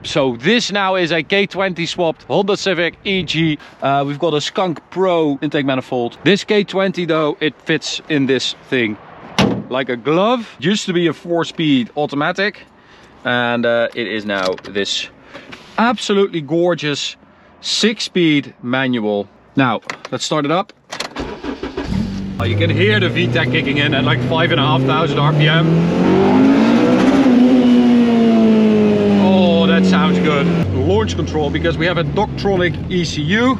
So this now is a K20 swapped Honda Civic EG. We've got a Skunk Pro intake manifold. This K20 though, it fits in this thing like a glove. Used to be a 4-speed automatic, and it is now this absolutely gorgeous 6-speed manual. Now let's start it up. You can hear the VTEC kicking in at like 5,500 RPM. Oh, that sounds good. Launch control, because we have a Doctronic ECU.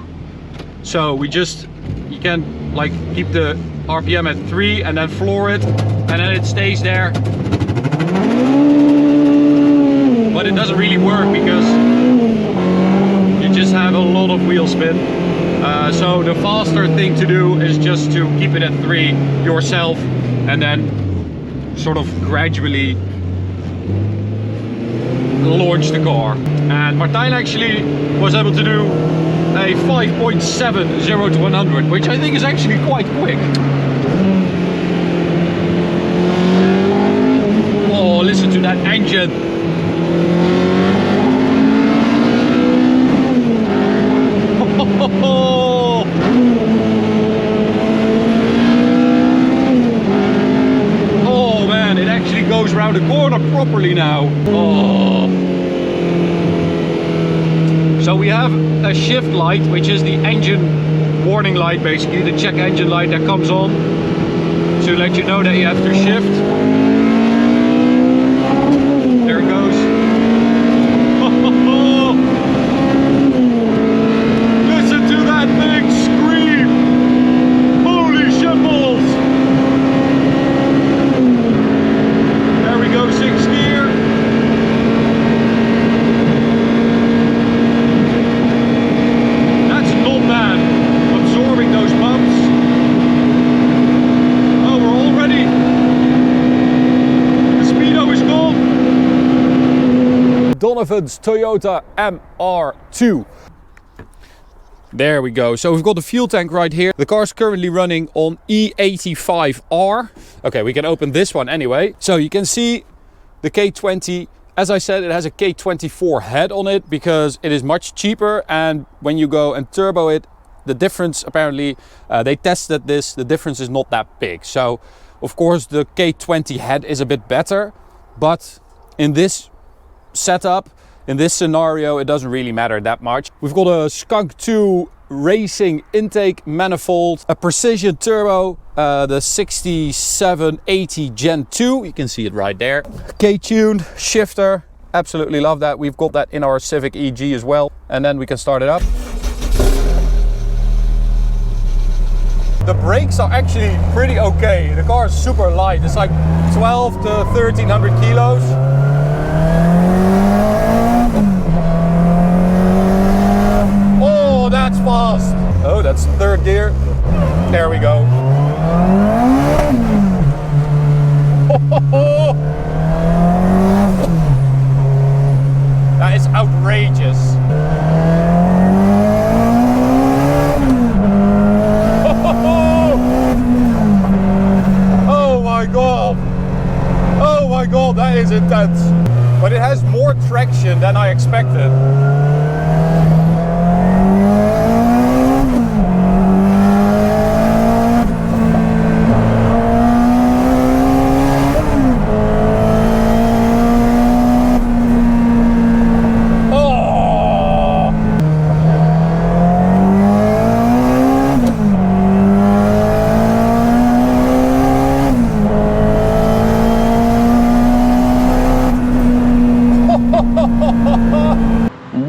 So you can like keep the RPM at 3 and then floor it, and then it stays there. But it doesn't really work because you just have a lot of wheel spin. So the faster thing to do is just to keep it at 3 yourself, and then sort of gradually launch the car. And Martijn actually was able to do a 5.7 0 to 100, which I think is actually quite quick. Oh, listen to that engine. Oh man, it actually goes around the corner properly now. Oh. So we have a shift light, which is the engine warning light, basically the check engine light that comes on to let you know that you have to shift. There it goes. Listen to that thing scream! Holy shitballs! There we go, 6th gear. That's not bad, absorbing those bumps. Oh, we're all ready. The speedo is gone. Donovan's Toyota MR2. There we go. So we've got the fuel tank right here. The car is currently running on E85R. Okay, we can open this one anyway. So you can see the K20. As I said, it has a K24 head on it because it is much cheaper, and when you go and turbo it, the difference apparently, they tested this, the difference is not that big. So of course the K20 head is a bit better, but in this setup, in this scenario, it doesn't really matter that much. We've got a Skunk 2 racing intake manifold, a precision turbo, the 6780 Gen 2, you can see it right there. K-tuned shifter, absolutely love that. We've got that in our Civic EG as well. And then we can start it up. The brakes are actually pretty okay. The car is super light. It's like 12 to 1300 kilos. Oh, that's fast. Oh, that's 3rd gear. There we go. That is outrageous. Oh my god. Oh my god, that is intense. But it has more traction than I expected.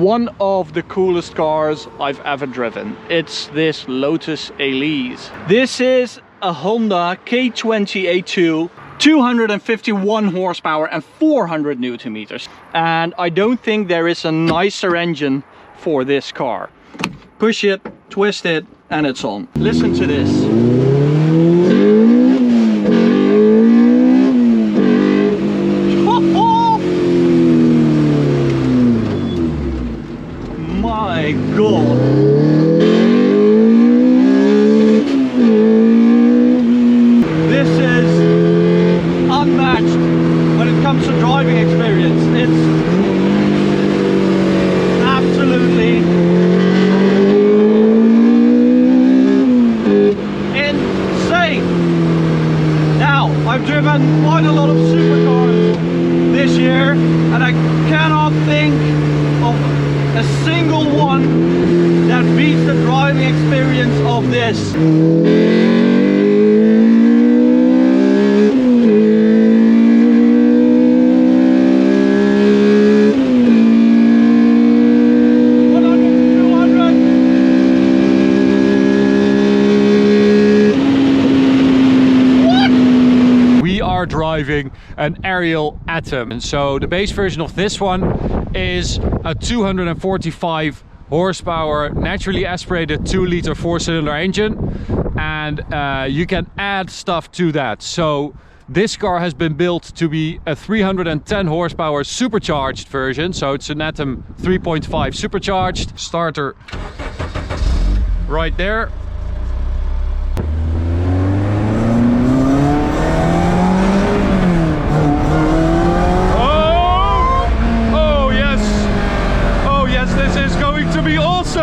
One of the coolest cars I've ever driven. It's this Lotus Elise. This is a Honda K20 A2, 251 horsepower and 400 Newton meters. And I don't think there is a nicer engine for this car. Push it, twist it, and it's on. Listen to this. My God. This is unmatched when it comes to driving experience. think of a single one that beats the driving experience of this. Driving an Ariel Atom, and so the base version of this one is a 245 horsepower naturally aspirated 2-liter 4-cylinder engine, and you can add stuff to that. So this car has been built to be a 310 horsepower supercharged version, so it's an Atom 3.5 supercharged. Starter right there.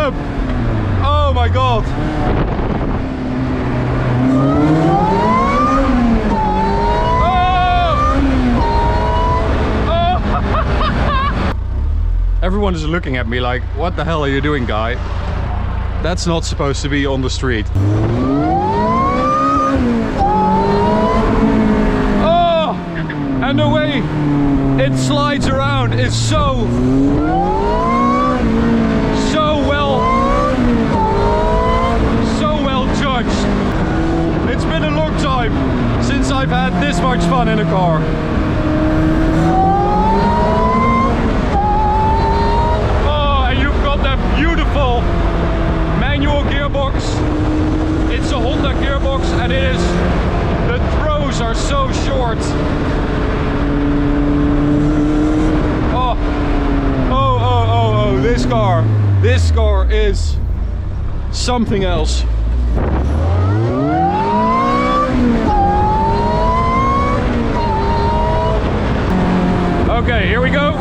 Oh my god! Oh! Everyone is looking at me like, what the hell are you doing, guy? That's not supposed to be on the street. Oh! And the way it slides around is so well judged. It's been a long time since I've had this much fun in a car. Oh, and you've got that beautiful manual gearbox. It's a Honda gearbox, and the throws are so short. Oh, this car is something else. Okay, here we go.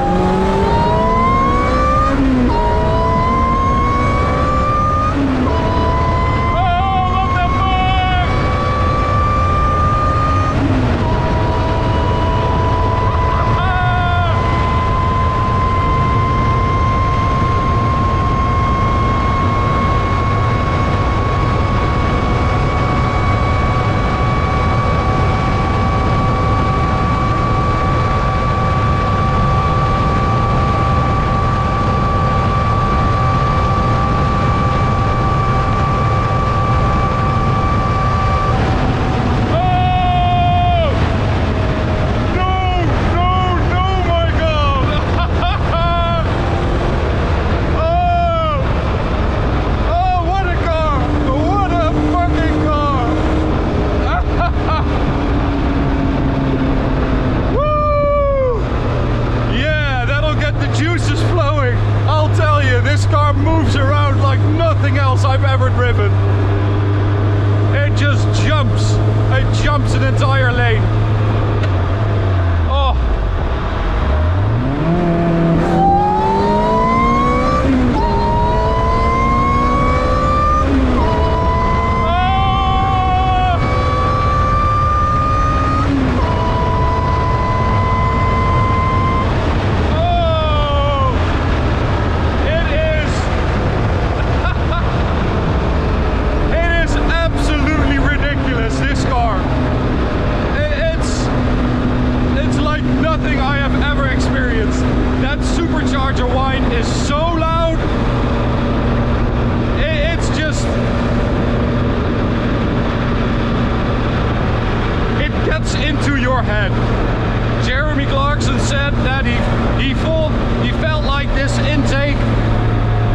An entire lane. Oh.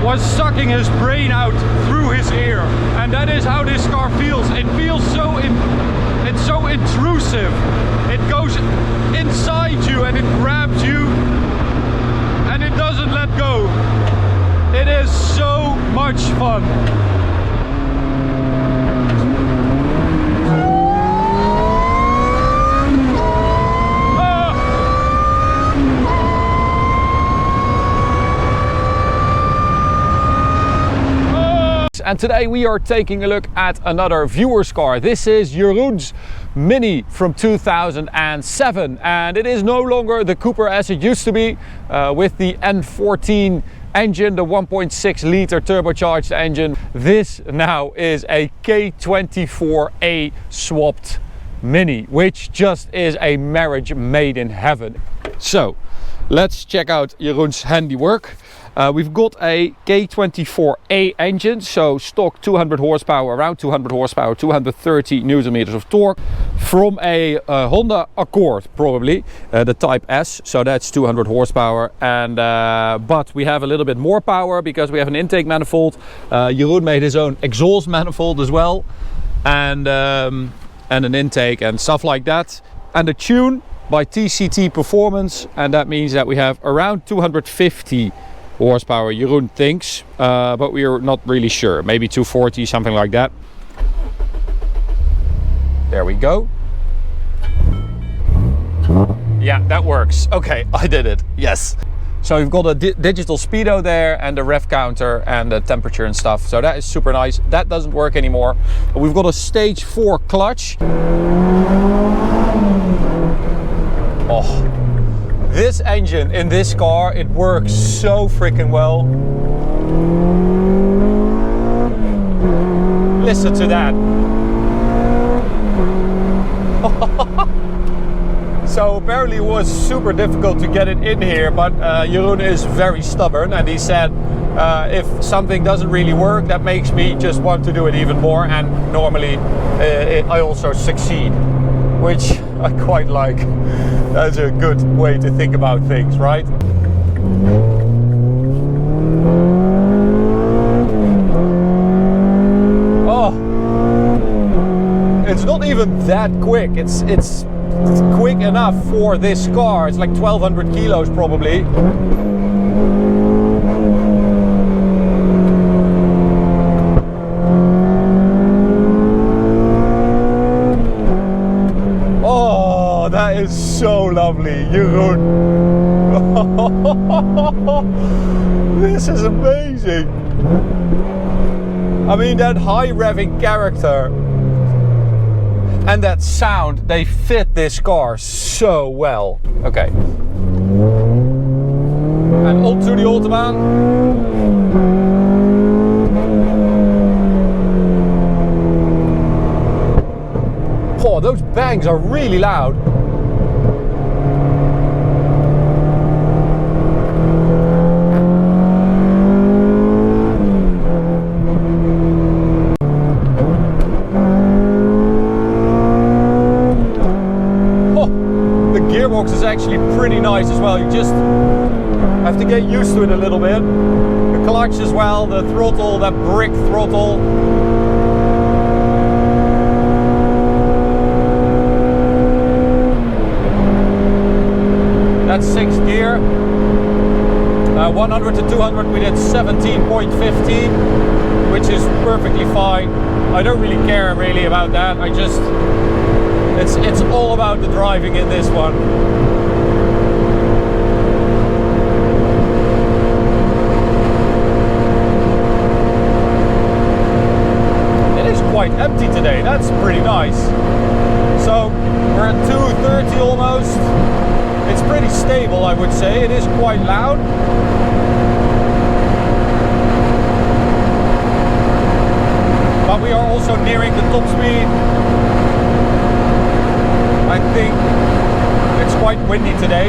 Was sucking his brain out through his ear, and that is how this car feels. It feels it's so intrusive. It goes inside you and it grabs you and it doesn't let go. It is so much fun. and today we are taking a look at another viewer's car. This is Jeroen's Mini from 2007, and it is no longer the Cooper as it used to be with the N14 engine, the 1.6 liter turbocharged engine. This now is a K24A swapped Mini, which just is a marriage made in heaven. So let's check out Jeroen's handiwork. We've got a K24A engine, so stock 200 horsepower, around 200 horsepower, 230 newton meters of torque, from a Honda Accord, probably the Type S, so that's 200 horsepower. And but we have a little bit more power because we have an intake manifold. Jeroen made his own exhaust manifold as well, and an intake and stuff like that, and a tune by TCT Performance, and that means that we have around 250 horsepower, Jeroen thinks, but we are not really sure. Maybe 240, something like that. There we go. Yeah, that works. Okay, I did it. Yes. So we've got a digital speedo there and a rev counter and the temperature and stuff. So that is super nice. That doesn't work anymore. But we've got a stage 4 clutch. Oh, this engine in this car, it works so freaking well. Listen to that. So apparently it was super difficult to get it in here, but Jeroen is very stubborn, and he said if something doesn't really work, that makes me just want to do it even more, and normally I also succeed, which I quite like. That's a good way to think about things, right? Oh, it's not even that quick. It's quick enough for this car. It's like 1200 kilos probably. Oh, that is so lovely, Jeroen. This is amazing. I mean, that high revving character and that sound, they fit this car so well. Okay. And onto the Autobahn. Oh, those bangs are really loud. Gearbox is actually pretty nice as well. You just have to get used to it a little bit. The clutch as well, the throttle, that brick throttle. That's 6th gear. 100 to 200 we did 17.15, which is perfectly fine. I don't really care really about that. I just it's all about the driving in this one. It is quite empty today. That's pretty nice. So we're at 230 almost. It's pretty stable, I would say. It is quite loud. But we are also nearing the top speed. I think it's quite windy today.